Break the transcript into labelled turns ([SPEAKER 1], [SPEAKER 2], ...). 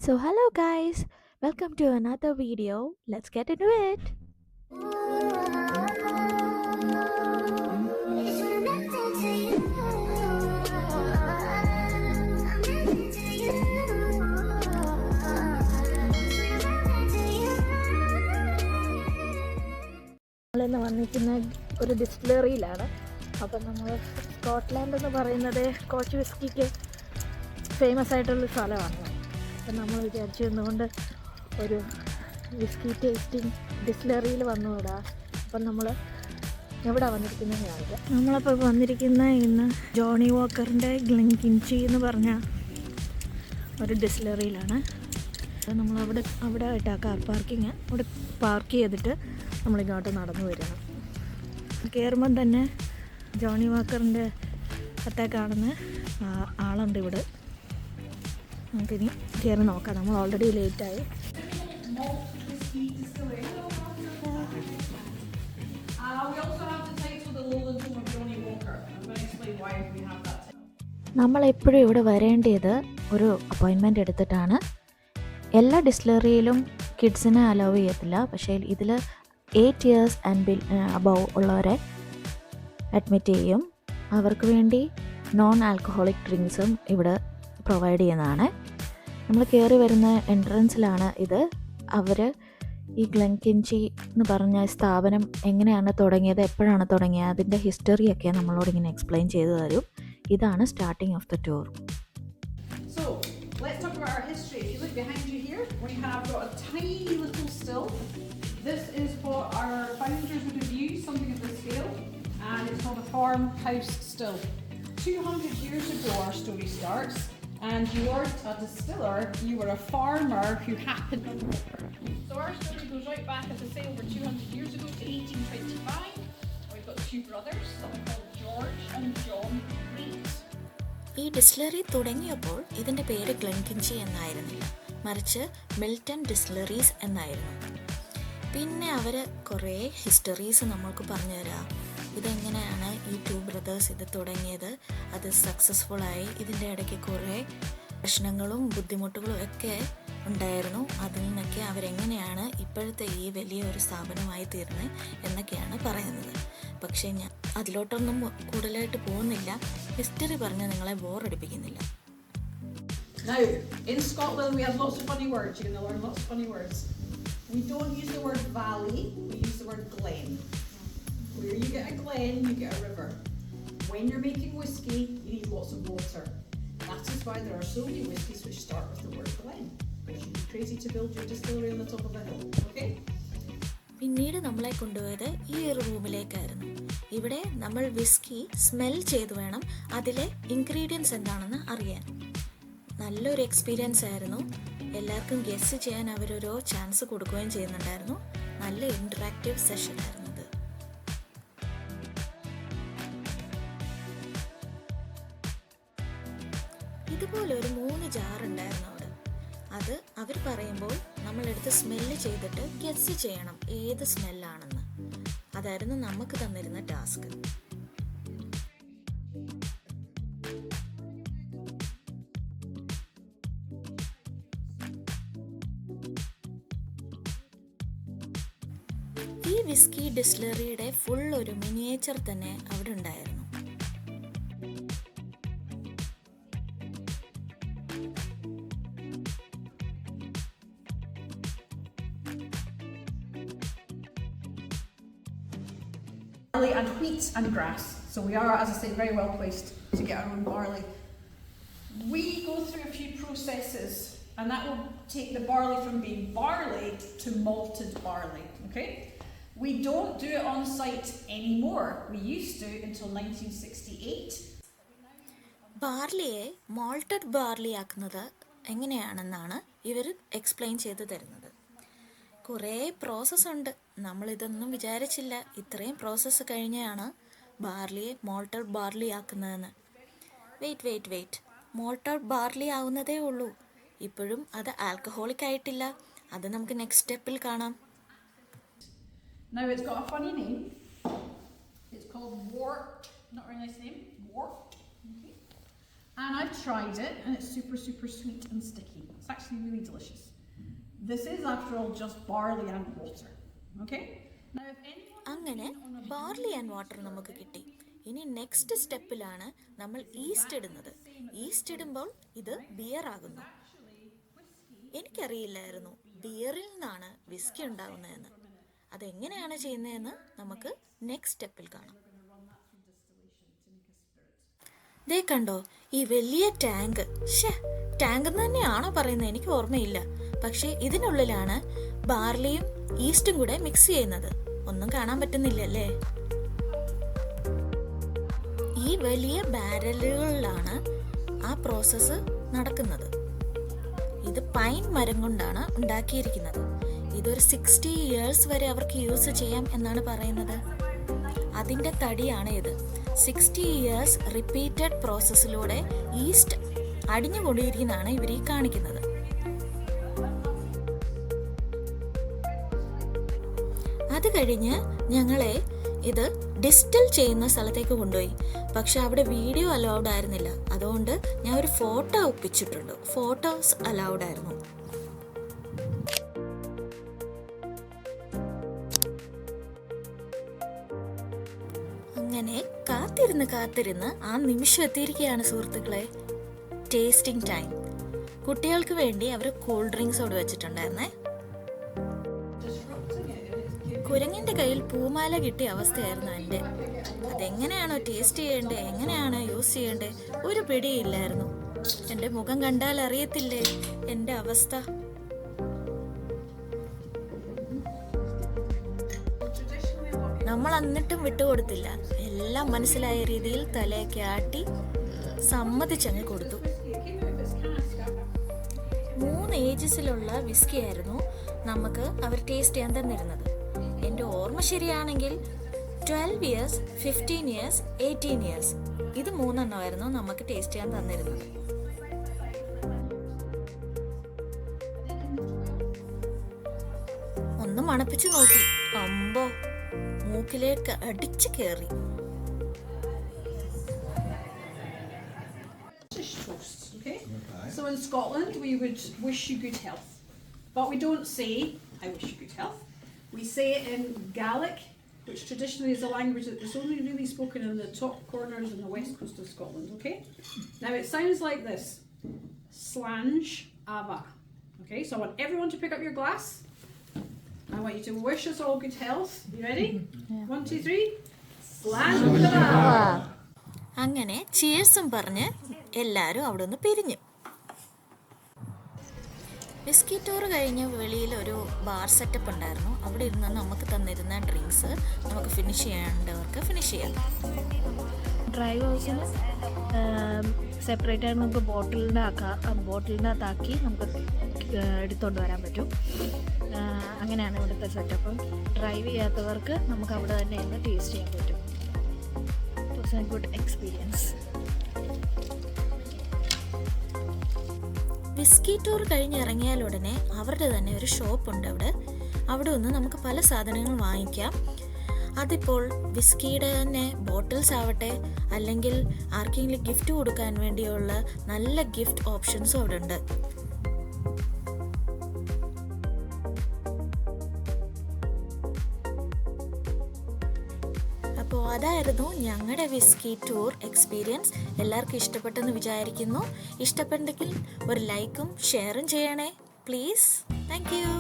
[SPEAKER 1] So, hello guys, welcome to another video. Let's get into it. നമ്മളിന്ന് വന്നിരിക്കുന്ന ഒരു ഡിസ്റ്റിലറിയിലാണ്. അപ്പം നമ്മൾ സ്കോട്ട്ലാൻഡ് എന്ന് പറയുന്നത് സ്കോച്ച് വിസ്കിക്ക് ഫേമസ് ആയിട്ടുള്ള സ്ഥലമാണ്. അപ്പം നമ്മൾ വിചാരിച്ചു നിന്നുകൊണ്ട് ഒരു വിസ്കി ടേസ്റ്റിംഗ് ഡിസ്റ്റിലറിയിൽ വന്നുകൂടാ. അപ്പം നമ്മൾ എവിടെ വന്നിരിക്കുന്നത് കാണിക്കാം. നമ്മളപ്പോൾ വന്നിരിക്കുന്ന ഇന്ന് ജോണി വോക്കറിൻ്റെ ഗ്ലെൻകിൻചി എന്ന് പറഞ്ഞ ഒരു ഡിസ്റ്റിലറിയിലാണ്. നമ്മളവിടെ ആയിട്ടാണ് കാർ പാർക്കിങ്. അവിടെ പാർക്ക് ചെയ്തിട്ട് നമ്മളിങ്ങോട്ട് നടന്നു വരണം. കയറുമ്പം തന്നെ ജോണി വാക്കറിൻ്റെ അത്തെ കാണുന്ന ആളുണ്ട് ഇവിടെ. നമുക്കിനി കയറി നോക്കാം. നമ്മൾ ഓൾറെഡി ലേറ്റായി. നമ്മളെപ്പോഴും ഇവിടെ വരേണ്ടത് ഒരു അപ്പോയിൻമെൻ്റ് എടുത്തിട്ടാണ്. എല്ലാ ഡിസ്റ്റിലറിയിലും കിഡ്സിനെ അലോ ചെയ്യത്തില്ല. പക്ഷേ ഇതിൽ 8 years ആൻഡ് അബവ് ഉള്ളവരെ അഡ്മിറ്റ് ചെയ്യും. അവർക്ക് വേണ്ടി നോൺ ആൽക്കഹോളിക് ഡ്രിങ്ക്സും ഇവിടെ പ്രൊവൈഡ് ചെയ്യുന്നതാണ്. നമ്മൾ കയറി വരുന്ന എൻട്രൻസിലാണ് ഇത്. അവർ ഈ ഗ്ലെൻകിൻചി എന്ന് പറഞ്ഞ സ്ഥാപനം എങ്ങനെയാണ് തുടങ്ങിയത്, എപ്പോഴാണ് തുടങ്ങിയത്, അതിൻ്റെ ഹിസ്റ്ററിയൊക്കെ നമ്മളോട് ഇങ്ങനെ എക്സ്പ്ലെയിൻ ചെയ്തു തരും. ഇതാണ് starting of the tour.
[SPEAKER 2] Let's talk about our history. If you look behind you here, we have got a tiny little still. This is what our founders would have used, something of this scale, and it's called a farmhouse still. 200 years ago our story starts, and you weren't a distiller, you were a farmer who happened... So our story goes right back, as I say, over 200 years ago to 1825. We've got two brothers, someone called George and John Reed.
[SPEAKER 1] ഈ distillery തുടങ്ങിയപ്പോൾ ഇതിൻ്റെ പേര് ഗ്ലെൻകിൻചി എന്നായിരുന്നില്ല, മറിച്ച് Milton distilleries എന്നായിരുന്നു. പിന്നെ അവർ കുറേ histories നമ്മൾക്ക് പറഞ്ഞു തരാം. ഇതെങ്ങനെയാണ് ഈ 2 brothers ഇത് തുടങ്ങിയത്, അത് സക്സസ്ഫുള്ളായി. ഇതിൻ്റെ ഇടയ്ക്ക് കുറേ പ്രശ്നങ്ങളും ബുദ്ധിമുട്ടുകളും ഒക്കെ ഉണ്ടായിരുന്നു. അതിൽ നിന്നൊക്കെ അവരെങ്ങനെയാണ് ഇപ്പോഴത്തെ ഈ വലിയൊരു സ്ഥാപനമായി തീർന്നത് എന്നൊക്കെയാണ് പറയുന്നത്. പക്ഷേ ഞാൻ അതിലോട്ടൊന്നും കൂടുതലായിട്ട് പോകുന്നില്ല. ഹിസ്റ്ററി പറഞ്ഞ് നിങ്ങളെ ബോറടിപ്പിക്കുന്നില്ല.
[SPEAKER 2] Now, in Scotland we have lots of funny words. You're going to learn lots of funny words. We don't use the word valley, we use the word glen. Where you get a glen, you get a river. When you're making whiskey, you need lots of water. That is why there are so many whiskies which start with the word glen. Because you'd be crazy to build your distillery on the top of a hill. Okay?
[SPEAKER 1] പിന്നീട് നമ്മളെ കൊണ്ടുപോയത് ഈ ഒരു റൂമിലേക്കായിരുന്നു. ഇവിടെ നമ്മൾ whisky smell ചെയ്ത് വേണം അതിലെ ഇൻഗ്രീഡിയൻസ് എന്താണെന്ന് അറിയാൻ. നല്ലൊരു എക്സ്പീരിയൻസ് ആയിരുന്നു. എല്ലാവർക്കും ഗെസ് ചെയ്യാൻ അവരൊരു ചാൻസ് കൊടുക്കുകയും ചെയ്യുന്നുണ്ടായിരുന്നു. നല്ല ഇൻറ്ററാക്റ്റീവ് സെഷൻ ആയിരുന്നു ഇത്. ഇതുപോലെ ഒരു 3 ജാർ ഉണ്ടായിരുന്നു അവിടെ. അത് അവർ പറയുമ്പോൾ നമ്മളെടുത്ത് സ്മെല്ല് ചെയ്തിട്ട് ഗെസ് ചെയ്യണം ഏത് സ്മെല്ലാണെന്ന്. അതായിരുന്നു നമുക്ക് തന്നിരുന്ന ടാസ്ക്. ഈ വിസ്കി ഡിസ്റ്റിലറിയുടെ ഫുൾ ഒരു മിനിയേച്ചർ തന്നെ അവിടെ ഉണ്ടായിരുന്നു.
[SPEAKER 2] Barley and wheat and grass. So we are, as I say, very well placed to get our own barley. We go through a few processes, and that will take the barley from being barleyed to malted barley. Okay? We don't do it on site anymore. We used to until 1968.
[SPEAKER 1] ബാർലിയെ mottled barley ആക്കുന്നത് എങ്ങനെയാണെന്നാണ് ഇവർ explain ചെയ്ത് തരുന്നത്. കുറേ process ഉണ്ട്. നമ്മളിതൊന്നും വിചാരിച്ചില്ല ഇത്രയും process കഴിഞ്ഞാണ് ബാർലിയെ mottled barley ആക്കുന്നതെന്ന്. Wait mottled barley ആവുന്നതേ ഉള്ളൂ. ഇപ്പോഴും അത് ആൽക്കഹോളിക് ആയിട്ടില്ല. അത് നമുക്ക് നെക്സ്റ്റ് സ്റ്റെപ്പിൽ കാണാം.
[SPEAKER 2] Now it's got a funny name. It's called wort. Not a very nice name. Wort. Okay. And I've tried it, and it's super, super sweet and sticky. It's actually really delicious. This is, after all, just barley and water. Okay? Now, if anyone...
[SPEAKER 1] അങ്ങനെ barley and water നമുക്ക് കിട്ടി. ഇനി next സ്റ്റെപ്പിലാണ് നമ്മൾ east ഇടുന്നത്. East ഇടുമ്പോൾ ഇത് beer ആകുന്നു. എനിക്കറിയില്ലായിരുന്നു ബിയറിൽ നിന്നാണ് വിസ്കി ഉണ്ടാകുന്നതെന്ന്. അതെങ്ങനെയാണ് ചെയ്യുന്നതെന്ന് നമുക്ക് നെക്സ്റ്റ് സ്റ്റെപ്പിൽ കാണാം. ദേ കണ്ടോ ഈ വലിയ ടാങ്ക്. ടാങ്ക് തന്നെയാണോ പറയുന്നത്, എനിക്ക് ഓർമ്മയില്ല. പക്ഷേ ഇതിനുള്ളിലാണ് ബാർലിയും ഈസ്റ്റും കൂടെ മിക്സ് ചെയ്യുന്നത്. ഒന്നും കാണാൻ പറ്റുന്നില്ലല്ലേ? ഈ വലിയ ബാരലുകളിലാണ് ആ പ്രോസസ്സ് നടക്കുന്നത്. ഇത് പൈൻ മരം കൊണ്ടാണ് ഉണ്ടാക്കിയിരിക്കുന്നത്. ഇതൊരു 60 years വരെ അവർക്ക് യൂസ് ചെയ്യാം എന്നാണ് പറയുന്നത്. അതിൻ്റെ തടിയാണ് ഇത്. 60 years റിപ്പീറ്റഡ് പ്രോസസ്സിലൂടെ ഈസ്റ്റ് അടിഞ്ഞുകൊണ്ടിരിക്കുന്നതാണ് ഇവർ ഈ കാണിക്കുന്നത്. അത് കഴിഞ്ഞ് ഞങ്ങളെ ഇത് ഡിസ്റ്റിൽ ചെയ്യുന്ന സ്ഥലത്തേക്ക് കൊണ്ടുപോയി. പക്ഷെ അവിടെ വീഡിയോ അലൗഡ് ആയിരുന്നില്ല. അതുകൊണ്ട് ഞാൻ ഒരു ഫോട്ടോ ഒപ്പിച്ചിട്ടുണ്ട്. ഫോട്ടോസ് അലൗഡ് ആയിരുന്നു. അങ്ങനെ കാത്തിരുന്ന് ആ നിമിഷം എത്തിയിരിക്കുകയാണ് സുഹൃത്തുക്കളെ. Tasting time. കുട്ടികൾക്ക് വേണ്ടി അവർ കൂൾ ഡ്രിങ്ക്സ് അവിടെ വെച്ചിട്ടുണ്ടായിരുന്നേ. കുരങ്ങിന്റെ കയ്യിൽ പൂമാല കിട്ടിയ അവസ്ഥയായിരുന്നു എൻ്റെ. അതെങ്ങനെയാണോ ടേസ്റ്റ് ചെയ്യേണ്ടത്, എങ്ങനെയാണ് യൂസ് ചെയ്യേണ്ടത്, ഒരു പിടിയില്ലായിരുന്നു. എൻ്റെ മുഖം കണ്ടാൽ അറിയത്തില്ലേ എൻ്റെ അവസ്ഥ. നമ്മൾ എന്നിട്ടും വിട്ടുകൊടുത്തില്ല. എല്ലാം മനസ്സിലായ രീതിയിൽ തലയൊക്കെ ആട്ടി സമ്മതിച്ചങ്ങ് കൊടുത്തു. 3 ഏജസിലുള്ള വിസ്കി ആയിരുന്നു നമുക്ക് അവർ ടേസ്റ്റ് ചെയ്യാൻ തന്നിരുന്നത്. എൻ്റെ ഓർമ്മ ശരിയാണെങ്കിൽ 12 years, 15 years, 18 years. ഇത് 3 എണ്ണമായിരുന്നു നമുക്ക് ടേസ്റ്റ് ചെയ്യാൻ തന്നിരുന്നത്. ഒന്ന് മണപ്പിച്ച് നോക്കി. അമ്പോ, മൂക്കിലേക്ക് അടിച്ചു കയറി.
[SPEAKER 2] So in Scotland we would wish you good health, but we don't say I wish you good health. We say it in Gaelic, which traditionally is a language that is only really spoken in the top corners in the west coast of Scotland. Okay, now it sounds like this: Slange ava. Okay, so I want everyone to pick up your glass. I want you to wish us all good health. You ready? Yeah. 1, 2, 3. Slange ava.
[SPEAKER 1] അങ്ങനെ ചിയേഴ്സും പറഞ്ഞ് എല്ലാവരും അവിടെ നിന്ന് പിരിഞ്ഞു. Whisky tour കഴിഞ്ഞ് വെളിയിൽ ഒരു bar setup ഉണ്ടായിരുന്നു. അവിടെ ഇരുന്ന് നമുക്ക് തന്നിരുന്ന ഡ്രിങ്ക്സ് നമുക്ക് ഫിനിഷ് ചെയ്യേണ്ടവർക്ക് ഫിനിഷ് ചെയ്യാം. ഡ്രൈവേഴ്സിന് സെപ്പറേറ്റ് ആയിട്ട് നമുക്ക് ബോട്ടിലിനകത്താക്കി നമുക്ക് എടുത്തുകൊണ്ട് വരാൻ പറ്റും. അങ്ങനെയാണ് ഇവിടുത്തെ സെറ്റപ്പ്. ഡ്രൈവ് ചെയ്യാത്തവർക്ക് നമുക്ക് അവിടെ തന്നെ ഇരുന്ന് ടേസ്റ്റ് ചെയ്യാൻ പറ്റും. It was A good experience. Whisky tour കഴിഞ്ഞ് ഇറങ്ങിയാൽ ഉടനെ അവരുടെ തന്നെ ഒരു ഷോപ്പുണ്ട് അവിടെ നിന്ന് നമുക്ക് പല സാധനങ്ങൾ വാങ്ങിക്കാം. അതിപ്പോൾ വിസ്കിയുടെ തന്നെ ബോട്ടിൽസ് ആവട്ടെ, അല്ലെങ്കിൽ ആർക്കെങ്കിലും ഗിഫ്റ്റ് കൊടുക്കാൻ വേണ്ടിയുള്ള നല്ല ഗിഫ്റ്റ് ഓപ്ഷൻസും അവിടെ ഉണ്ട്. അപ്പോൾ അതായിരുന്നു ഞങ്ങളുടെ വിസ്കി ടൂർ എക്സ്പീരിയൻസ്. എല്ലാവർക്കും ഇഷ്ടപ്പെട്ടെന്ന് വിചാരിക്കുന്നു. ഇഷ്ടപ്പെട്ടെങ്കിൽ ഒരു ലൈക്കും ഷെയറും ചെയ്യണേ പ്ലീസ്. Thank you.